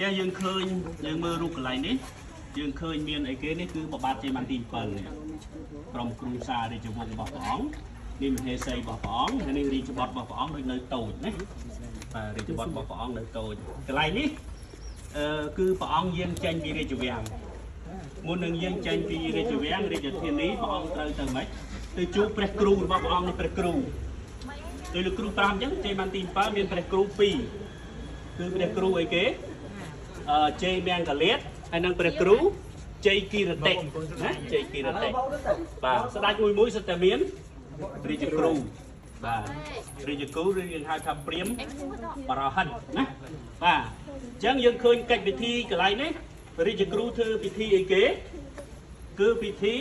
ចេះយើងឃើញយើងមើលរូបកន្លែងនេះយើងឃើញមានអីគេនេះគឺបបាទជ័យមន្ទី7នេះក្រុមគ្រូសារាជវង្សរបស់ព្រះអង្គនេះមហេសីរបស់ព្រះអង្គហើយនេះរាជបុត្ររបស់ព្រះអង្គដូចនៅតូចណាបាទរាជបុត្ររបស់ព្រះអង្គនៅតូចកន្លែងនេះគឺព្រះអង្គយាងចេញពីរាជវាំងមុននឹងយាងចេញពីរាជវាំងរាជធានីព្រះអង្គត្រូវទៅម៉េចទៅជួបព្រះគ្រូរបស់ព្រះអង្គនេះព្រះគ្រូដោយលោកគ្រូ5អញ្ចឹងជ័យមន្ទី7មានព្រះគ្រូ2គឺព្រះគ្រូអីគេជ័យមង្គលាតហើយនឹងព្រះគ្រូជ័យគិរតិណាជ័យគិរតិបាទស្ដេចមួយសិតតែមានរាជគ្រូបាទរាជគ្រូឬយើងហៅថាព្រាហ្មណ៍បរហិតណាបាទអញ្ចឹងយើងឃើញកិច្ចពិធីកន្លែងនេះរាជគ្រូធ្វើពិធីអីគេគឺពិធី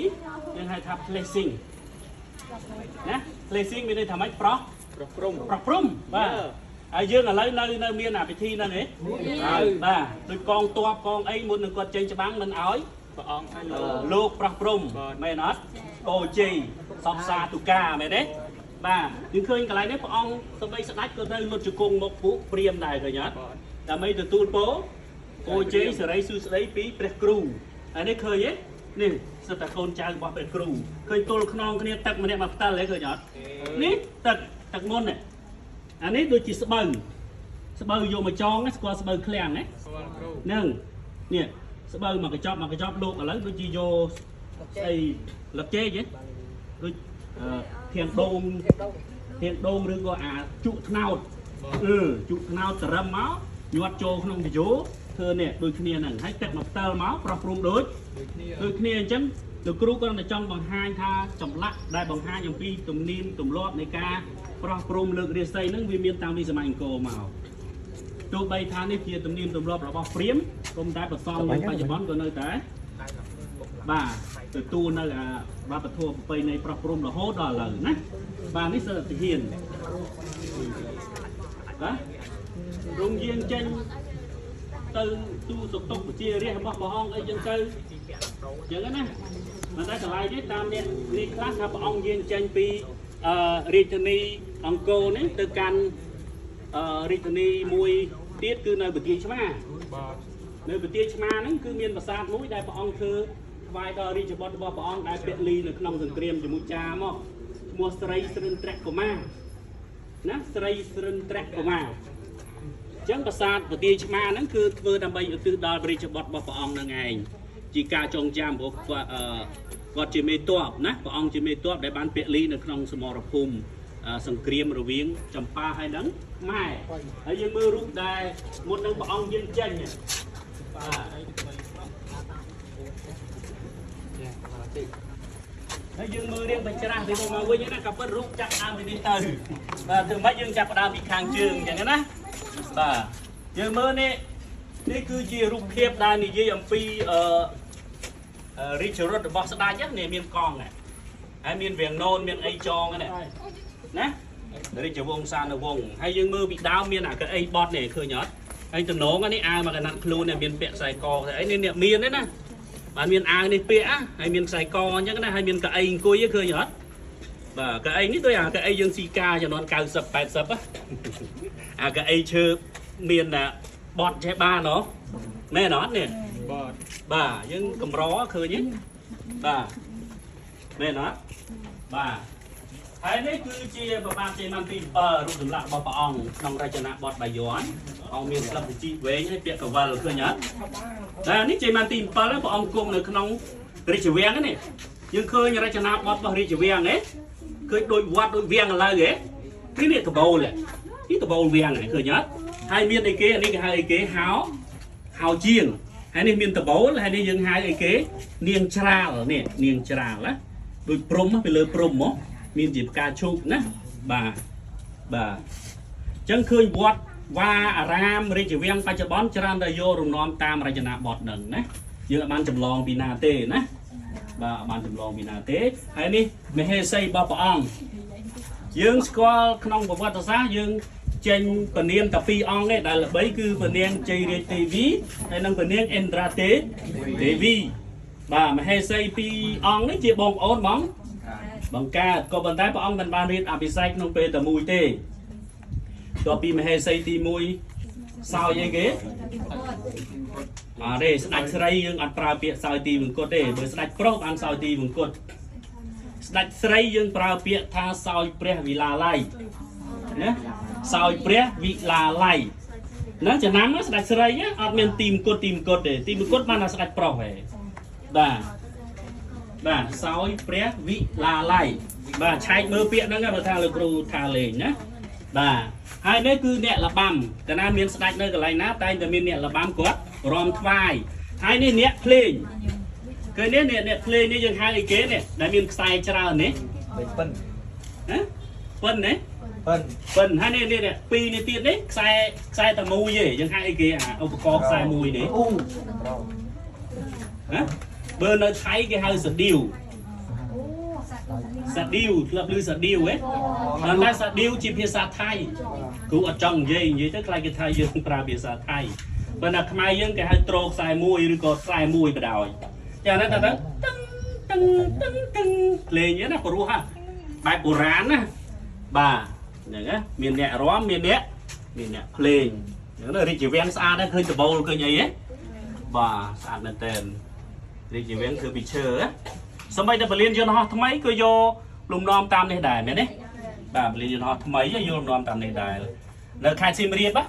យើងហៅថា blessing ណា blessing មានន័យថាម៉េចប្រោះព្រំបាទហើយយើងឥឡូវនៅមានពិធីហ្នឹងឯងបាទដូចកងទ័ពកងអីមុននឹងគាត់ចេញច្បាំងមិនអោយព្រះអង្គឲ្យលោកប្រោះព្រំមែនអត់កោជ័យសពសាទុកាមែនទេបាទយើងឃើញកន្លែងនេះព្រះអង្គសម្បីស្ដេចក៏នៅលុតជង្គង់មកពួកព្រាហ្មណ៍ដែរឃើញអត់ដើម្បីទទួលពរកោជ័យសេរីសួស្ដីពីព្រះគ្រូហើយនេះឃើញទេនេះសិតតែកូនចៅរបស់ព្រះគ្រូឃើញទល់ខ្នងគ្នាទឹកម្នាក់មកផ្ទាល់ទេឃើញអត់នេះទឹកមុននេះអានេះដូចជាស្បូវយកមកចងស្គាល់ស្បូវឃ្លាំងណាហ្នឹងនេះស្បូវមកកញ្ចប់លោកឥឡូវដូចជាយកស្អីលឹកចេកហ៎ដូចធៀងដូងឬក៏អាជក់ថ្នោតជក់ថ្នោតត្រឹមមកញាត់ចូលក្នុងកាយោធ្វើនេះដូចគ្នាហ្នឹងហើយទឹកមកផ្ទាល់មកប្រោះព្រំដូចគ្នាអញ្ចឹងលោកគ្រូគាត់តែចង់បង្ហាញថាចម្លាក់ដែលបង្ហាញអំពីទំនៀមទម្លាប់នៃការប្រោះព្រំលើករាសីហ្នឹងវាមានតាំងពីសម័យអង្គរមកទោះបីថានេះជាទំនៀមទម្លាប់របស់ព្រាហ្មណ៍ក៏តែប្រសងនៅបច្ចុប្បន្នក៏នៅតែបាទទទួលនៅអាវប្បធម៌ប្រពៃណីប្រោះព្រំរហូតដល់ឥឡូវណាបាទនេះសិទ្ធិទាហានបាទរងយាងចេញទៅទូសុខទុក្ខជារាជរបស់ព្រះអង្គអីចឹងទៅចឹងណាមិនតែកន្លែងនេះតាមអ្នកនេះខ្លះថាព្រះអង្គយាងចេញពីរាជធានីអង្គរនេះទៅកាន់រាជធានីមួយទៀតគឺនៅបន្ទាយឆ្មានៅបន្ទាយឆ្មាហ្នឹងគឺមានប្រាសាទមួយដែលព្រះអង្គធ្វើថ្វាយដល់រាជបុត្ររបស់ព្រះអង្គដែលពលីនៅក្នុងសង្គ្រាមជាមួយចាមកឈ្មោះស្រីស្រិនត្រៈកុមារណាស្រីស្រិនត្រៈកុមារអញ្ចឹងប្រាសាទបន្ទាយឆ្មាហ្នឹងគឺធ្វើដើម្បីឧទ្ទិសដល់រាជបុត្ររបស់ព្រះអង្គនឹងឯងជាការចងចាំព្រោះគាត់ជាមេទ័ពណាព្រះអង្គជាមេទ័ពដែលបានពលីនៅក្នុងសមរភូមិសង្គ្រាមរវាងចម្ប៉ាហើយនឹងម៉ែហើយយើងមើលរូបដែលមុននឹងព្រះអង្គយាងចេញហើយយើងមើលរៀងបញ្ច្រាស់ពីមកវិញណាក៏ពិតរូបចាប់ដើមពីនេះទៅបាទធ្វើម៉េចយើងចាប់ដើមពីខាងជើងអញ្ចឹងណាបាទយើងមើលនេះគឺជារូបភាពដែលនិយាយអំពីរាជរដ្ឋរបស់ស្ដេចនេះមានកងហើយមានវាំងនោនមានអីចងណារាជវង្សានុវង្សហើយយើងមើលពីដើមមានអាកៅអីបត់នេះឃើញអត់ហើយតំណងនេះអាវមកកណាត់ខ្លួននេះមានពាក់ខ្សែកស្អីនេះអ្នកមានទេណាបាទមានអាវនេះពាក់ហើយមានខ្សែកអញ្ចឹងណាហើយមានកៅអីអង្គុយឃើញអត់បាទកៅអីនេះដូចអាកៅអីយើងស៊ីកាចំនួន90 80អាកៅអីឈើមានបត់ចេះបានហ៎មែនអត់នេះបាទយើងកម្រឃើញទេបាទមែនអត់បាទហើយនេះគឺជាប្របាទជ័យមន្ទី7រូបចម្លាក់របស់ព្រះអង្គក្នុងរចនាបថបាយ័នអង្គមានស្លឹកវិជីវែងហើយពាក់កវិលឃើញអត់តែនេះជ័យមន្ទី7ព្រះអង្គគង់នៅក្នុងរាជវាំងនេះយើងឃើញរចនាបថរបស់រាជវាំងនេះឃើញដូចវត្តដូចវាំងឥឡូវហ៎នេះដបូលនេះដបូលវាំងឃើញអត់ហើយមានអីគេអានេះគេហៅអីគេហៅជាងហើយនេះមានដបូលហើយនេះយើងហៅអីគេនាងច្រាលនេះនាងច្រាលណាដូចព្រំទៅលើព្រំហ៎មានជាផ្កាឈូកណាបាទអញ្ចឹងឃើញវត្តវាអារាមរាជវាំងបច្ចុប្បន្នច្រើនតែយករំនាំតាមរចនាបថហ្នឹងណាយើងអត់បានចម្លងពីណាទេណាបាទអត់បានចម្លងពីណាទេហើយនេះមហេសីរបស់ព្រះអង្គយើងស្គាល់ក្នុងប្រវត្តិសាស្ត្រយើងចេញពនាមតែ2អង្គទេដែលល្បីគឺពនាងជ័យរាជទេវីហើយនិងពនាងឥន្ទ្រាទេវីបាទមហេសី2អង្គនេះជាបងប្អូនបង្កើតក៏ប៉ុន្តែព្រះអង្គមិនបានរៀបអភិសេកក្នុងពេលតែមួយទេតទៅពីមហេសីទី1 sao vậy kia đây sạch sấy dương ăn prao bịa sao tì mừng cốt đây bởi sạch pro ăn sao tì mừng cốt sạch sấy dương prao bịa tha sao pre vì là lay nhé sao pre vì là lay nó chỉ nắm nó sạch sấy nhé ăn men tìm cốt để tìm cốt mà là sạch pro về bà sao pre vì là lay bà chạy mơ bịa nó nghe mà tha lực ru tha lên nhé bà hai đấy cứ nẹt là băm cái nam miền sạch nơi cái này nát tay cái miền nẹt là băm quát rom vai hai này nẹt plane cái này nẹt plane nàyยังhai cái này đại miền sai chả này phân phân đấy phân phân hai này nẹt pi này tiền đấy sai tầm mùi gìยังhai cái ông có sai mùi đấy bơ nó thấy cái hơi sật điều sạt điêu lập lưu sạt điêu ấy là lại sạt điêu chỉ phía xa thay cứ ở trong dây như thế cái thay dương pra phía xa thay bên là mai dương cái hai trâu xài mùi rồi có xài mùi vào đòi cho nên ta đó tưng lên nhớ là có ru ha bài cổ rán á bà này á miền nhẹ róm miền nhẹ lên nhớ là đi chỉ ven xa đấy hơi từ bầu cơ nhảy ấy bà sạt lên tên đi chỉ ven cứ bị chờ áสมัยเด็กเรียนจนหอทำไมก็โยลุมนอมตามในได้ไหมเนี่ยแบบเรียนจนหอทำไมโยลุมนอมตามในได้เนื้อใครซิมเรียนปะ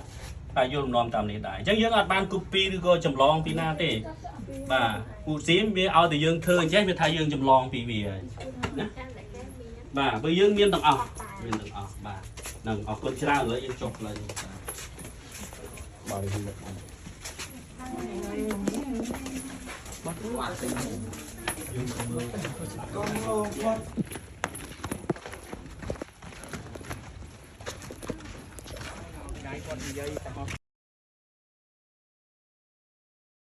ไปโยลุมนอมตามในได้จังยังอัดบานกุปีหรือก็จำลองปีหน้าเต้บ่าผู้ซิมมีเอาแต่ยังเธอใช่ไหมไทยยังจำลองปีเวียนะบ่าไปยังเมียนต่างเอาเมียนต่างเอาบ่าหนึ่งเอาคนชราเลยยังจบเลยบ่าเลยที่